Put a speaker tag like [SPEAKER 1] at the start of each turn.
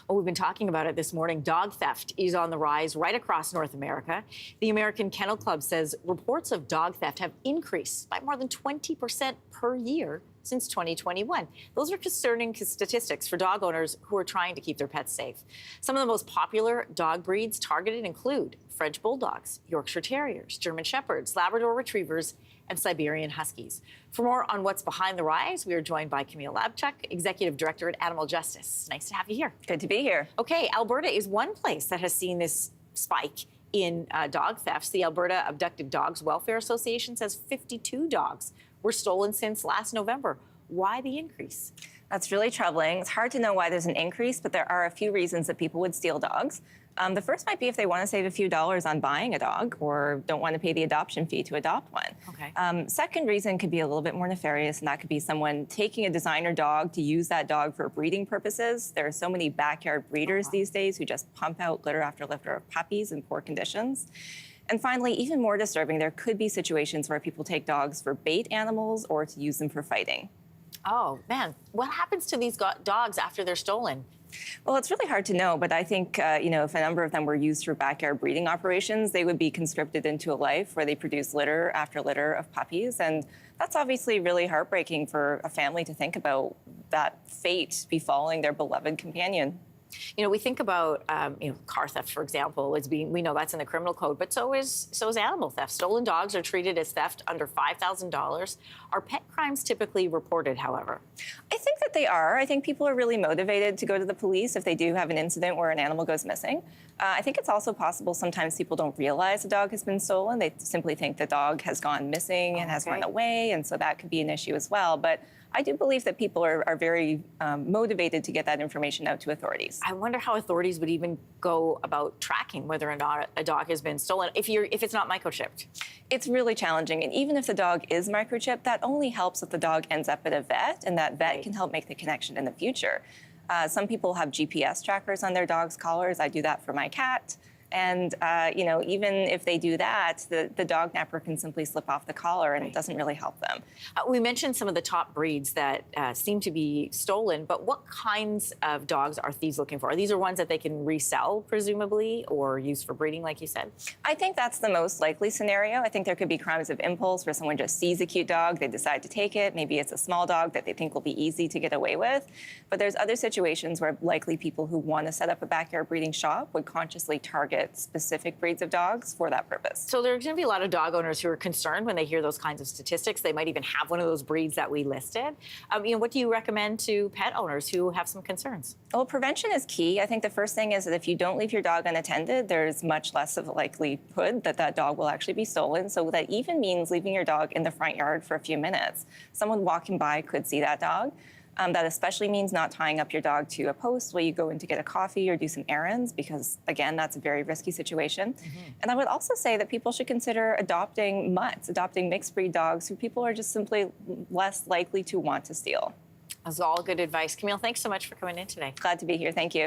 [SPEAKER 1] Well, we've been talking about it this morning. Dog theft is on the rise right across North America. The American Kennel Club says reports of dog theft have increased by more than 20% per year since 2021. Those are concerning statistics for dog owners who are trying to keep their pets safe. Some of the most popular dog breeds targeted include French Bulldogs, Yorkshire Terriers, German Shepherds, Labrador Retrievers, and Siberian Huskies. For more on what's behind the rise, we are joined by Camille Labchuk, Executive Director at Animal Justice. Nice to have you here.
[SPEAKER 2] Good to be here.
[SPEAKER 1] Okay, Alberta is one place that has seen this spike in dog thefts. The Alberta Abducted Dogs Welfare Association says 52 dogs were stolen since last November. Why the increase?
[SPEAKER 2] That's really troubling. It's hard to know why there's an increase, but there are a few reasons that people would steal dogs. The first might be if they want to save a few dollars on buying a dog or don't want to pay the adoption fee to adopt one.
[SPEAKER 1] Okay.
[SPEAKER 2] Second reason could be a little bit more nefarious, and that could be someone taking a designer dog to use that dog for breeding purposes. There are so many backyard breeders these days who just pump out litter after litter of puppies in poor conditions. And finally, even more disturbing, there could be situations where people take dogs for bait animals or to use them for fighting.
[SPEAKER 1] Oh, man. What happens to these dogs after they're stolen?
[SPEAKER 2] Well, it's really hard to know, but I think, if a number of them were used for backyard breeding operations, they would be conscripted into a life where they produce litter after litter of puppies. And that's obviously really heartbreaking for a family to think about that fate befalling their beloved companion.
[SPEAKER 1] You know, we think about, car theft, for example, we know that's in the criminal code, but so is animal theft. Stolen dogs are treated as theft under $5,000. Are pet crimes typically reported, however?
[SPEAKER 2] I think that they are. I think people are really motivated to go to the police if they do have an incident where an animal goes missing. I think it's also possible sometimes people don't realize a dog has been stolen. They simply think the dog has gone missing and has run away, and so that could be an issue as well. But I do believe that people are very motivated to get that information out to authorities.
[SPEAKER 1] I wonder how authorities would even go about tracking whether or not a dog has been stolen if it's not microchipped.
[SPEAKER 2] It's really challenging, and even if the dog is microchipped, that only helps if the dog ends up at a vet, and that vet can help make the connection in the future. Some people have GPS trackers on their dog's collars. I do that for my cat. And, even if they do that, the dog napper can simply slip off the collar, and it doesn't really help them.
[SPEAKER 1] We mentioned some of the top breeds that seem to be stolen, but what kinds of dogs are thieves looking for? These are ones that they can resell, presumably, or use for breeding, like you said?
[SPEAKER 2] I think that's the most likely scenario. I think there could be crimes of impulse where someone just sees a cute dog, they decide to take it. Maybe it's a small dog that they think will be easy to get away with. But there's other situations where likely people who want to set up a backyard breeding shop would consciously target specific breeds of dogs for that purpose.
[SPEAKER 1] So there are going to be a lot of dog owners who are concerned when they hear those kinds of statistics. They might even have one of those breeds that we listed. What do you recommend to pet owners who have some concerns?
[SPEAKER 2] Well, prevention is key. I think the first thing is that if you don't leave your dog unattended, there's much less of a likelihood that that dog will actually be stolen. So that even means leaving your dog in the front yard for a few minutes. Someone walking by could see that dog. That especially means not tying up your dog to a post while you go in to get a coffee or do some errands, because, again, that's a very risky situation. And I would also say that people should consider adopting mutts, adopting mixed breed dogs who people are just simply less likely to want to steal.
[SPEAKER 1] That's all good advice. Camille, thanks so much for coming in today.
[SPEAKER 2] Glad to be here. Thank you.